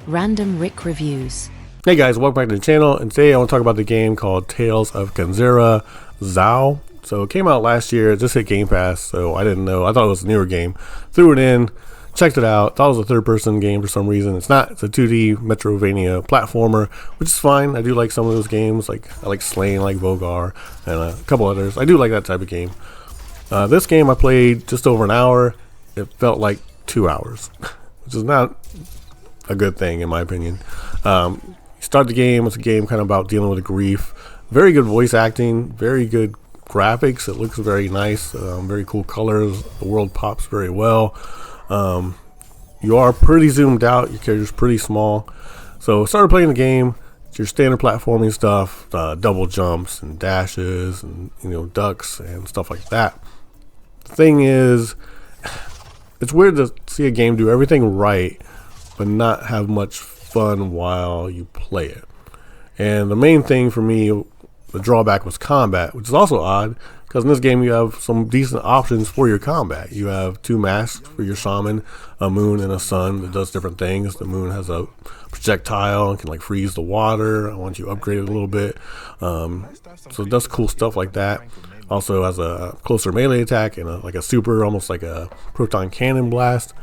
Random Rick Reviews. Hey guys, welcome back to the channel, and today I want to talk about the game called Tales of Kenzera ZAU. So it came out last year, it just hit Game Pass, so I didn't know. I thought it was a newer game. Threw it in, checked it out, thought it was a third-person game for some reason. It's not. It's a 2D Metrovania platformer, which is fine. I do like some of those games. Like I like Slain, like Vogar, and a couple others. I do like that type of game. This game I played just over an hour. It felt like 2 hours, which is not a good thing in my opinion. You start the game, it's a game kind of about dealing with grief. Very good voice acting, very good graphics. It looks very nice, very cool colors. The world pops very well. You are pretty zoomed out, your character's pretty small. So started playing the game. It's your standard platforming stuff, double jumps and dashes and ducks and stuff like that. The thing is, it's weird to see a game do everything right but not have much fun while you play it. And the main thing for me, the drawback, was combat, which is also odd because in this game you have some decent options for your combat. You have two masks for your shaman, a moon and a sun that does different things. The moon has a projectile and can like freeze the water. I want you upgrade it a little bit. So it does cool stuff like that. Also has a closer melee attack and like a super, almost like a proton cannon blast.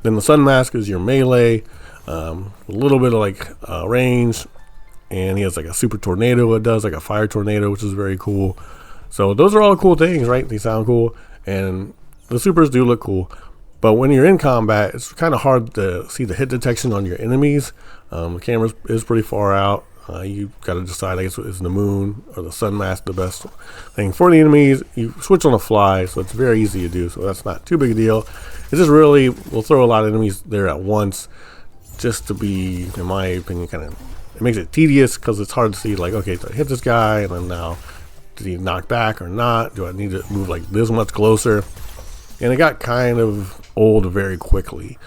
Then the sun mask is your melee, a little bit of like range, and he has like a super tornado. It does like a fire tornado, which is very cool. So those are all cool things, right? They sound cool, and the supers do look cool. But when you're in combat, it's kind of hard to see the hit detection on your enemies. The camera is pretty far out. You got to decide, I guess, is the moon or the sun mask the best thing for the enemies. You switch on the fly, so it's very easy to do, so that's not too big a deal. It just really will throw a lot of enemies there at once, just to be, in my opinion, kind of, it makes it tedious because it's hard to see, like, okay, do I hit this guy, and then now, did he knock back or not? Do I need to move like this much closer? And it got kind of old very quickly.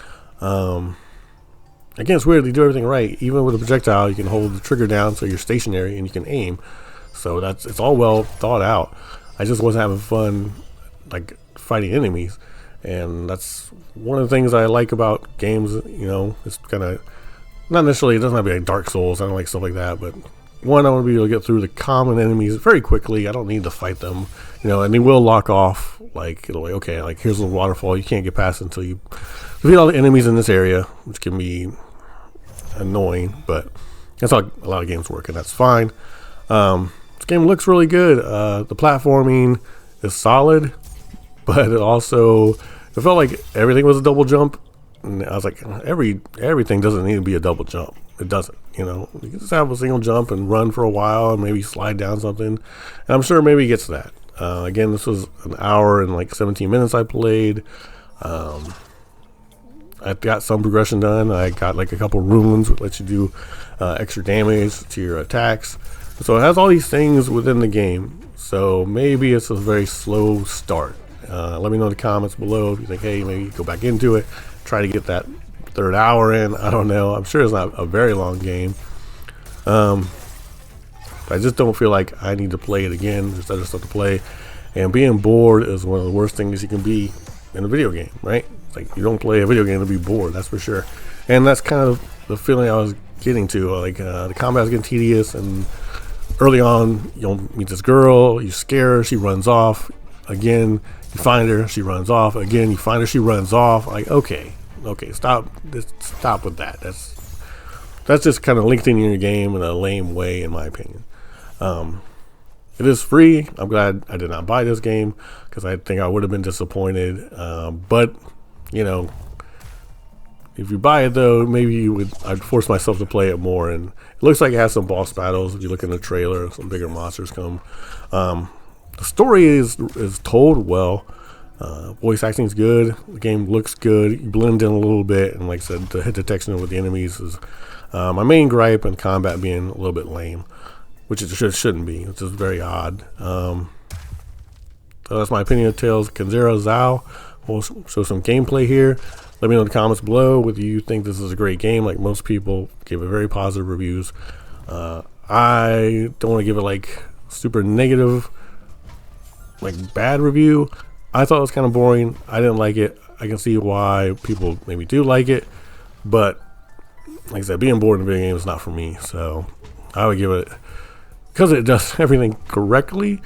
Again, it's weird, they do everything right. Even with a projectile, you can hold the trigger down so you're stationary and you can aim. So it's all well thought out. I just wasn't having fun like fighting enemies. And that's one of the things I like about games, it's kind of, not necessarily, it doesn't have to be like Dark Souls, I don't like stuff like that, but one, I want to be able to get through the common enemies very quickly. I don't need to fight them, and they will lock off, like, it'll like, okay, like here's the waterfall, you can't get past it until you defeat all the enemies in this area, which can be annoying, but that's how a lot of games work, and that's fine. This game looks really good. The platforming is solid, but it felt like everything was a double jump, and I was like, everything doesn't need to be a double jump. It doesn't, you can just have a single jump and run for a while and maybe slide down something, and I'm sure maybe it gets to that. Again, this was an hour and like 17 minutes I played. I got some progression done. I got like a couple runes which let you do extra damage to your attacks. So it has all these things within the game. So maybe it's a very slow start. Let me know in the comments below if you think, hey, maybe go back into it, try to get that third hour in. I don't know. I'm sure it's not a very long game. I just don't feel like I need to play it again. There's other stuff to play. And being bored is one of the worst things you can be in a video game, right? It's like you don't play a video game to be bored, that's for sure. And that's kind of the feeling I was getting to. Like the combat is getting tedious, and early on you'll meet this girl, you scare her, she runs off. Again, you find her, she runs off. Again, you find her, she runs off. Like, okay, stop with that. That's just kind of lengthening your game in a lame way, in my opinion. It is free. I'm glad I did not buy this game because I think I would have been disappointed. But if you buy it though, maybe I'd force myself to play it more. And it looks like it has some boss battles. If you look in the trailer, some bigger monsters come. The story is told well. Voice acting is good. The game looks good. You blend in a little bit, and like I said, the hit detection with the enemies is my main gripe, and combat being a little bit lame, which it shouldn't be. It's just very odd. So that's my opinion of Tales Kenzera ZAU. We'll show some gameplay here. Let me know in the comments below whether you think this is a great game. Like most people give it very positive reviews. I don't want to give it like super negative, like bad review. I thought it was kind of boring. I didn't like it. I can see why people maybe do like it, but like I said, being bored in a video game is not for me. So I would give it, because it does everything correctly,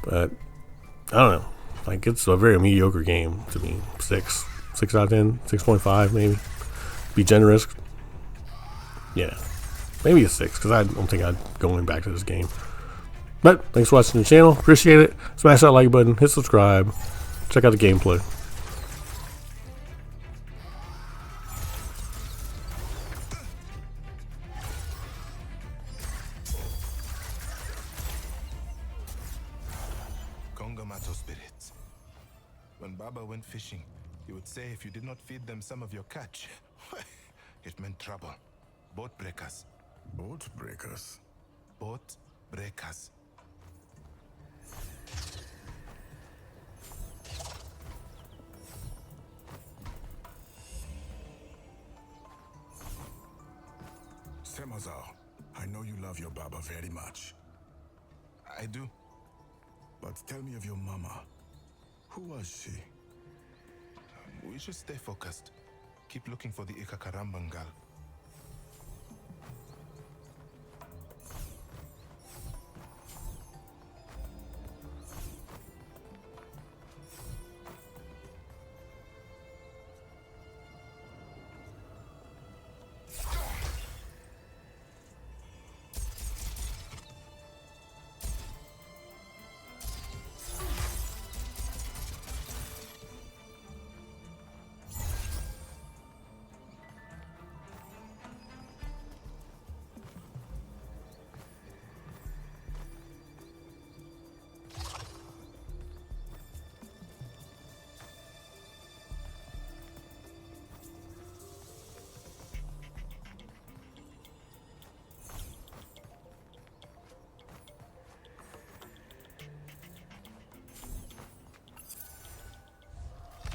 but I don't know. Like, it's a very mediocre game to me. 6 out of 10, 6.5 maybe. Be generous. Yeah, maybe a 6, because I don't think I'd going back to this game. But thanks for watching the channel. Appreciate it. Smash that like button. Hit subscribe. Check out the gameplay. Kongamato spirits. When Baba went fishing, he would say if you did not feed them some of your catch, it meant trouble. Boat breakers. Boat breakers? Boat breakers. ZAU, I know you love your Baba very much. I do. But tell me of your mama. Who was she? We should stay focused. Keep looking for the Ikakarambangal.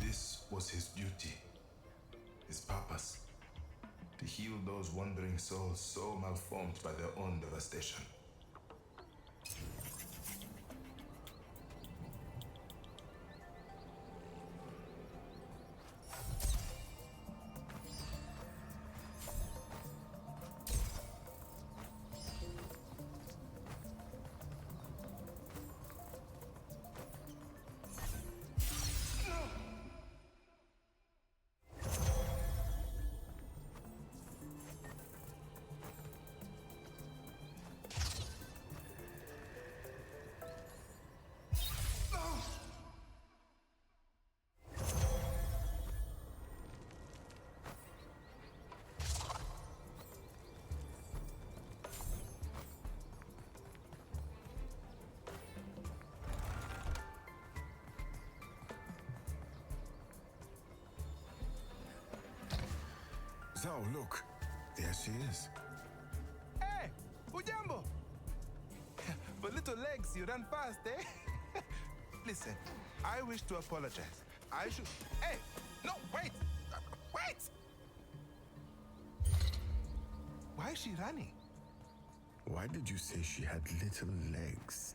This was his duty, his purpose, to heal those wandering souls so malformed by their own devastation. ZAU, look. There she is. Hey, Ujambo! For little legs, you run fast, eh? Listen, I wish to apologize. I should... Hey! No, wait! Wait! Why is she running? Why did you say she had little legs?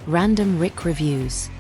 Random Rick Reviews.